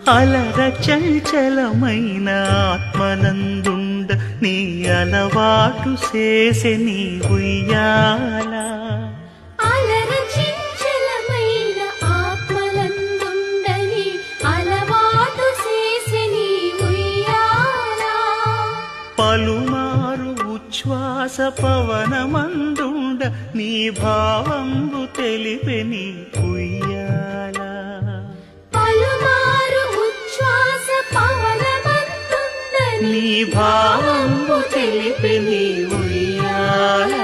అలర చంచలమైన ఆత్మనందుండ నీ అలవాటు చేసే నీ ఉయ్యాల. అలర చంచలమైన ఆత్మనందుండ నీ అలవాటు చేసే నీ ఉయ్యాల. పలుమారు ఉచ్ఛ్వాస పవనమందుండ నీ భావంబు తెలిపే నీ ఉయ్యాల. నీ భావంబు తెలిపి నీ ఉయ్యాల.